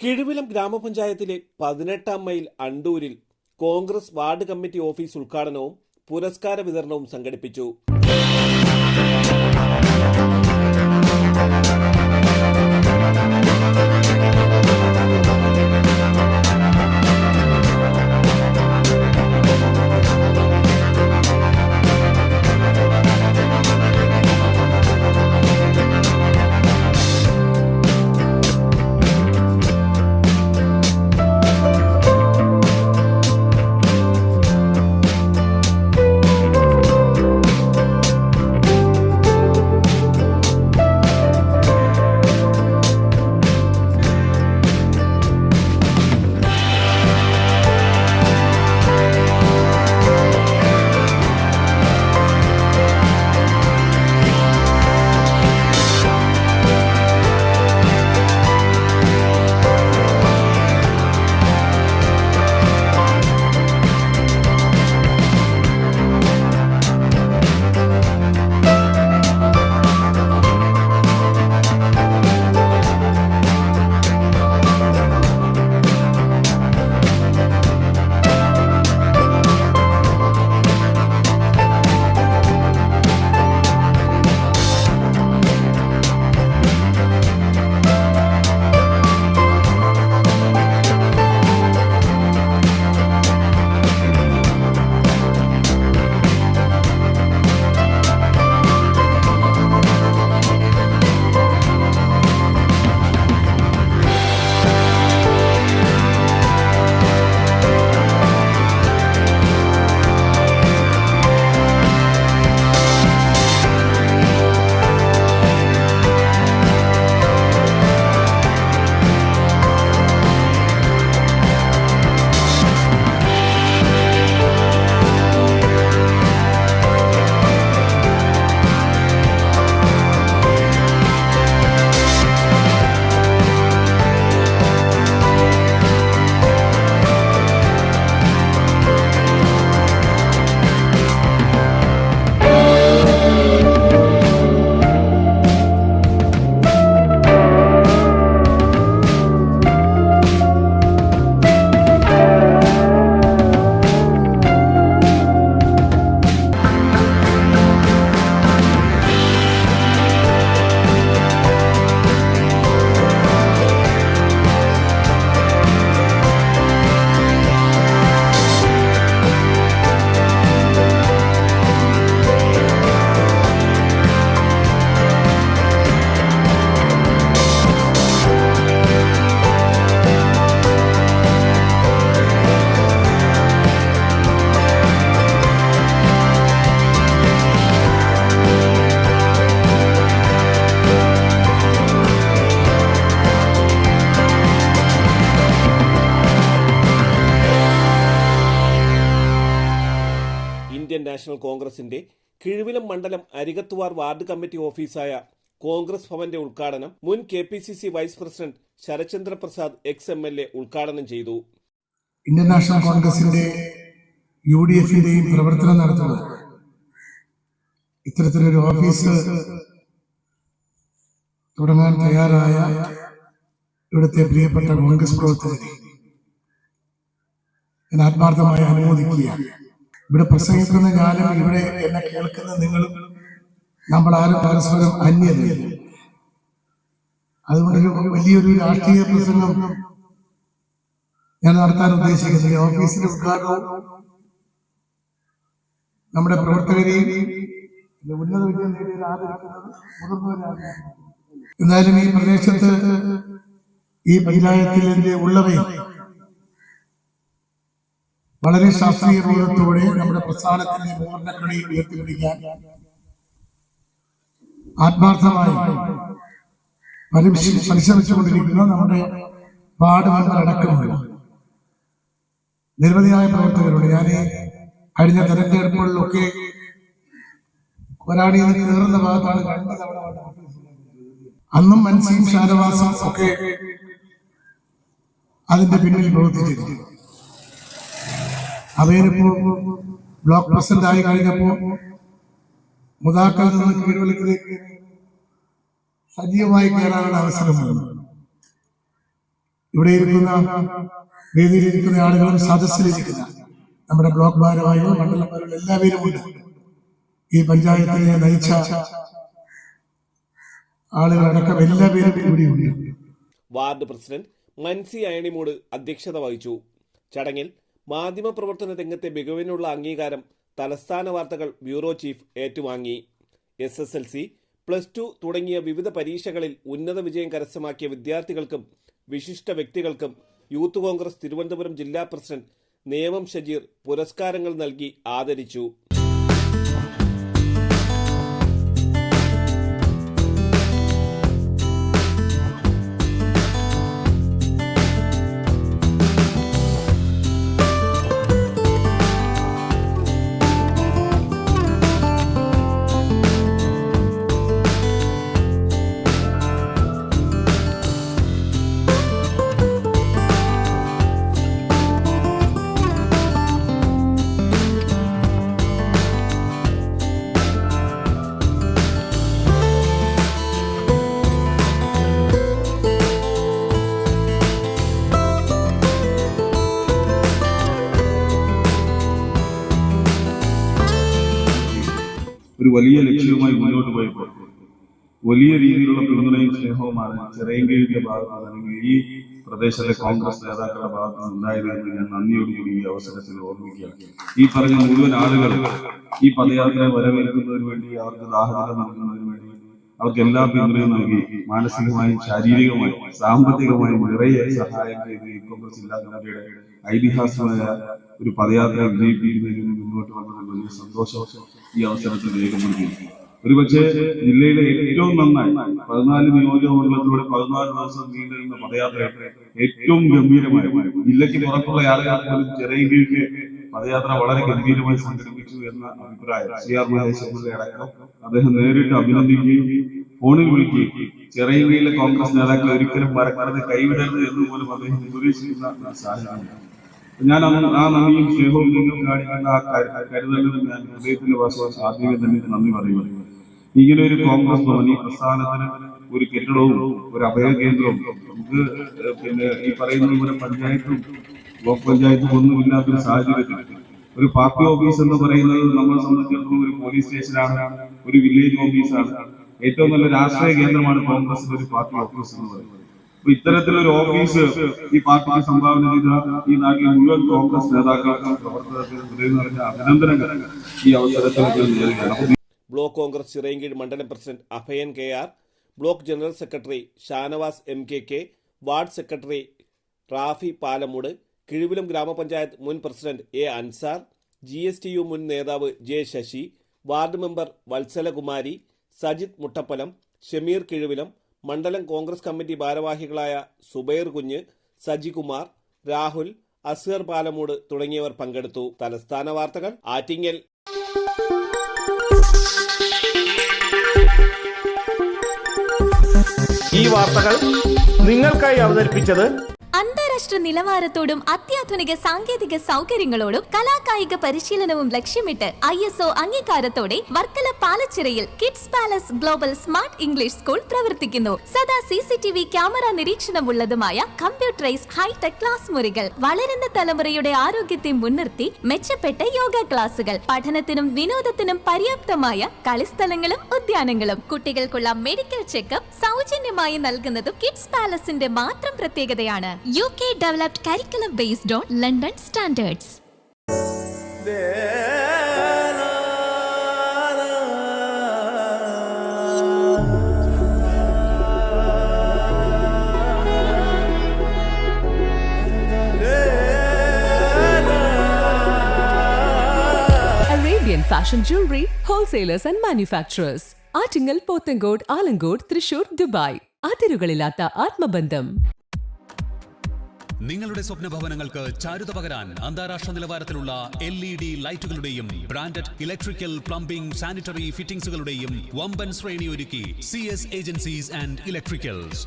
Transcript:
കിഴുവിലം ഗ്രാമപഞ്ചായത്തിലെ 18-ാം മൈൽ അണ്ടൂരിൽ കോൺഗ്രസ് വാർഡ് കമ്മിറ്റി ഓഫീസ് ഉദ്ഘാടനവും പുരസ്കാര വിതരണവും സംഘടിപ്പിച്ചു. ഇന്ത്യൻ നാഷണൽ കോൺഗ്രസിന്റെ കിഴുവിലം മണ്ഡലം അരികത്തുവാർ വാർഡ് കമ്മിറ്റി ഓഫീസായ കോൺഗ്രസ് ഭവന്റെ ഉദ്ഘാടനം മുൻ KPCC vice president Sarathchandra Prasad ex-MLA ഉദ്ഘാടനം ചെയ്തു. ഇന്ത്യൻ നാഷണൽ കോൺഗ്രസിന്റെ UDFന്റെയും പ്രവർത്തനം നടത്തുന്നത് ഇത്തരത്തിലൊരു ഓഫീസ് തുടങ്ങാൻ തയ്യാറായ ഇവിടുത്തെ പ്രിയപ്പെട്ട കോൺഗ്രസ് പ്രവർത്തകരെ ഞാൻ ആത്മാർത്ഥമായി അനുമോദിക്കുകയാണ്. ഇവിടെ പ്രസംഗിക്കുന്ന ഞാനും ഇവിടെ എന്നെ കേൾക്കുന്ന നിങ്ങളും നമ്മൾ ആരും പരസ്പരം അന്യതയില്ല. അതുകൊണ്ടൊരു വലിയൊരു രാഷ്ട്രീയ പ്രസംഗം ഞാൻ നടത്താൻ ഉദ്ദേശിക്കുന്നില്ല. ഓഫീസിന്റെ ഉദ്ഘാടനവും നമ്മുടെ പ്രവർത്തകരെയും ഉന്നത വിജയം നേടിയ ആദരിക്കുന്നത് മുതിർന്നവരാണ്. എന്നാലും ഈ പ്രദേശത്ത് ഈ പഞ്ചായത്തിലെ ഉള്ളവയും വളരെ ശാസ്ത്രീയ ബോധത്തോടെ നമ്മുടെ പ്രസ്ഥാനത്തിന്റെ പൂർണ്ണക്കണി ഉയർത്തിപ്പിടിക്കാൻ ആത്മാർത്ഥമായി പരിശ്രമിച്ചുകൊണ്ടിരിക്കുന്ന നമ്മുടെ വാർഡ് മെമ്പർ അടക്കമുള്ള നിരവധിയായ പ്രവർത്തകരുണ്ട്. ഞാൻ കഴിഞ്ഞ തെരഞ്ഞെടുപ്പുകളിലൊക്കെ ഒരാടിയിൽ നിന്ന് കയറുന്ന ഭാഗത്താണ് കഴിഞ്ഞ തവണ അന്നും മനസ്സിയും ശാരവാസം ഒക്കെ അതിന്റെ പിന്നിൽ പ്രവർത്തിച്ചിട്ടുണ്ട്. അവയിലിപ്പോ ബ്ലോക്ക് പ്രസിഡന്റ് ആയി കഴിഞ്ഞപ്പോ മുതാക്കൾ നിന്ന് കീഴ്വലത്തിലേക്ക് സജീവമായി കയറാനുള്ള അവസരം വന്നു. ഇവിടെ ഇരിക്കുന്ന വേദിയിലിരിക്കുന്ന ആളുകളും സദസ്സിലിരിക്കുന്ന നമ്മുടെ ബ്ലോക്ക് ഭാരവാഹികൾ, മണ്ഡലം ഭാരവാഹികൾ എല്ലാവരും ഉണ്ട്. ഈ പഞ്ചായത്തിനെ നയിച്ച ആളുകളടക്കം എല്ലാവരും കൂടിയുണ്ട്. വാർഡ് പ്രസിഡന്റ് മൻസി അയണിമൂട് അധ്യക്ഷത വഹിച്ചു. ചടങ്ങിൽ മാധ്യമപ്രവർത്തന രംഗത്തെ മികവിനുള്ള അംഗീകാരം തലസ്ഥാന വാർത്തകൾ ബ്യൂറോ ചീഫ് ഏറ്റുവാങ്ങി. SSLC, +2 തുടങ്ങിയ വിവിധ പരീക്ഷകളിൽ ഉന്നത വിജയം കരസ്ഥമാക്കിയ വിദ്യാർത്ഥികൾക്കും വിശിഷ്ട വ്യക്തികൾക്കും യൂത്ത് കോൺഗ്രസ് തിരുവനന്തപുരം ജില്ലാ പ്രസിഡന്റ് നേമം ഷജീർ പുരസ്കാരങ്ങൾ നൽകി ആദരിച്ചു. ഒരു വലിയ ലക്ഷ്യവുമായി മുന്നോട്ട് പോയപ്പോൾ വലിയ രീതിയിലുള്ള പിന്തുണയും സ്നേഹവുമാണ് ചിറയൻകീഴിന്റെ ഭാഗത്ത് അല്ലെങ്കിൽ ഈ പ്രദേശത്തെ കോൺഗ്രസ് നേതാക്കളുടെ ഭാഗത്ത് ഉണ്ടായതെന്ന് ഞാൻ നന്ദിയോടുകൂടി ഈ അവസരത്തിൽ ഓർമ്മിക്കുകയാണ്. ഈ പറഞ്ഞ മുഴുവൻ ആളുകൾ ഈ പദയാത്രയെ വരവേൽക്കുന്നതിന് വേണ്ടി, അവർക്ക് ദാഹജലം നൽകുന്നതിന് വേണ്ടി അവർക്ക് എല്ലാ പിന്തുണയും നൽകി മാനസികമായും ശാരീരികമായും സാമ്പത്തികമായും നിറയെ സഹായം ചെയ്ത് ഈ കോൺഗ്രസ് ജില്ലാ കമ്മിറ്റിയുടെ ഐതിഹാസികമായ ഒരു പദയാത്ര വിജയിപ്പിക്കുന്നതിന് മുന്നോട്ട് വന്നതിൽ വലിയ സന്തോഷം ഈ അവസരത്തിൽ രേഖപ്പെടുത്തി. ഒരുപക്ഷെ ജില്ലയിലെ ഏറ്റവും നന്നായി 14 നിയോജകമണ്ഡലത്തിലൂടെ 14 ദിവസം നീണ്ടുനിന്ന പദയാത്ര ഏറ്റവും ഗംഭീരമായി ജില്ലയ്ക്ക് പുറത്തുള്ള ആളുകൾ പോലും ചിറയൻകീഴിക്ക് പദയാത്ര വളരെ ഗംഭീരമായി സംഘടിപ്പിച്ചു എന്ന അഭിപ്രായം CR മഹേഷ് അടക്കം അദ്ദേഹം നേരിട്ട് അഭിനന്ദിക്കുകയും ഫോണിൽ വിളിക്കുകയും ചിറയൻകീഴിലെ കോൺഗ്രസ് നേതാക്കൾ ഒരിക്കലും മറക്കാതെ കൈവിടരുത് എന്ന് പോലും അദ്ദേഹം ഉപദേശിക്കുന്ന സാഹചര്യമാണ്. ഞാൻ ആ നന്ദിയും സ്നേഹവും നിങ്ങൾ കാണിക്കുന്ന ആ കരുതലിനും ഞാൻ ഹൃദയത്തിന്റെ ഭാഷ ആദ്യമേ തന്നെ നന്ദി പറയുന്നു. ഇങ്ങനെ ഒരു കോൺഗ്രസ് ഭവൻ, ഈ പ്രസ്ഥാനത്തിന് ഒരു കെട്ടിടവും ഒരു അഭയ കേന്ദ്രവും നമുക്ക് പിന്നെ ഈ പറയുന്ന പോലെ പഞ്ചായത്തും ബ്ലോക്ക് പഞ്ചായത്തും ഒന്നുമില്ലാത്തൊരു സാഹചര്യത്തിൽ ഒരു പാർട്ടി ഓഫീസ് എന്ന് പറയുന്നത് നമ്മളെ സംബന്ധിച്ചിടത്തോളം ഒരു പോലീസ് സ്റ്റേഷനാണ്, ഒരു വില്ലേജ് ഓഫീസാണ്. ഏറ്റവും നല്ല രാഷ്ട്രീയ കേന്ദ്രമാണ് കോൺഗ്രസിന്റെ ഒരു പാർട്ടി ഓഫീസ് എന്ന് പറയുന്നത്. അപ്പൊ ഇത്തരത്തിലൊരു ഓഫീസ് ഈ പാർട്ടിക്ക് സംഭാവന ചെയ്ത ഈ നാട്ടിലെ മുഴുവൻ കോൺഗ്രസ് നേതാക്കൾക്കും പ്രവർത്തകർക്കും ഹൃദയം നിറഞ്ഞ അഭിനന്ദനങ്ങൾ ഈ അവസരത്തിൽ നേരുകയാണ്. ബ്ലോക്ക് കോൺഗ്രസ് ചിറയൻകീഴ് മണ്ഡലം president Abhayan KR, block general secretary Shanavas MKK, ward secretary Rafi Palamood, Kizhuvilam ഗ്രാമപഞ്ചായത്ത് മുൻ പ്രസിഡന്റ് A അൻസാർ, GSTU മുൻ നേതാവ് J Sasi, ward member Vatsalakumari, Sajith Muttappalam, Shameer Kizhuvilam, മണ്ഡലം കോൺഗ്രസ് കമ്മിറ്റി ഭാരവാഹികളായ സുബൈർ കുഞ്ഞ്, സജികുമാർ, രാഹുൽ, അസ്ഹർ പാലമൂട് തുടങ്ങിയവർ പങ്കെടുത്തു. തലസ്ഥാന വാർത്തകൾ ആറ്റിങ്ങൽ. ഈ വാർത്തകൾ നിങ്ങൾക്കായി അവതരിപ്പിച്ചത് അന്താരാഷ്ട്ര നിലവാരത്തോടും അത്യാധുനിക സാങ്കേതിക സൗകര്യങ്ങളോടും കലാകായിക പരിശീലനവും ലക്ഷ്യമിട്ട് ISO അംഗീകാരത്തോടെ വർക്കല പാലച്ചിറയിൽ kids palace global smart English school പ്രവർത്തിക്കുന്നു. സദാ CCTV ക്യാമറ നിരീക്ഷണമുള്ളതുമായ കമ്പ്യൂട്ടറൈസ് ഹൈടെക് ക്ലാസ് മുറികൾ, വളരുന്ന തലമുറയുടെ ആരോഗ്യത്തെ മുൻനിർത്തി മെച്ചപ്പെട്ട യോഗ ക്ലാസുകൾ, പഠനത്തിനും വിനോദത്തിനും പര്യാപ്തമായ കളിസ്ഥലങ്ങളും ഉദ്യാനങ്ങളും, കുട്ടികൾക്കുള്ള മെഡിക്കൽ ചെക്കപ്പ് സൗജന്യമായി നൽകുന്നതും കിഡ്സ് പാലസിന്റെ മാത്രം പ്രത്യേകതയാണ്. UK developed curriculum based on London standards. Arabian Fashion Jewelry Wholesalers and Manufacturers. Attingal, Pothencode, Alamcode, Thrissur, Dubai. അതിരുകളില്ലാത്ത ആത്മബന്ധം. നിങ്ങളുടെ സ്വപ്ന ഭവനങ്ങൾക്ക് ചാരുത പകരാൻ അന്താരാഷ്ട്ര നിലവാരത്തിലുള്ള LED ലൈറ്റുകളുടെയും ബ്രാൻഡഡ് ഇലക്ട്രിക്കൽ, പ്ലംബിംഗ്, സാനിറ്ററി ഫിറ്റിംഗ്സുകളുടെയും വമ്പൻ ശ്രേണി ഒരുക്കി CS ഏജൻസീസ് ആൻഡ് ഇലക്ട്രിക്കൽസ്.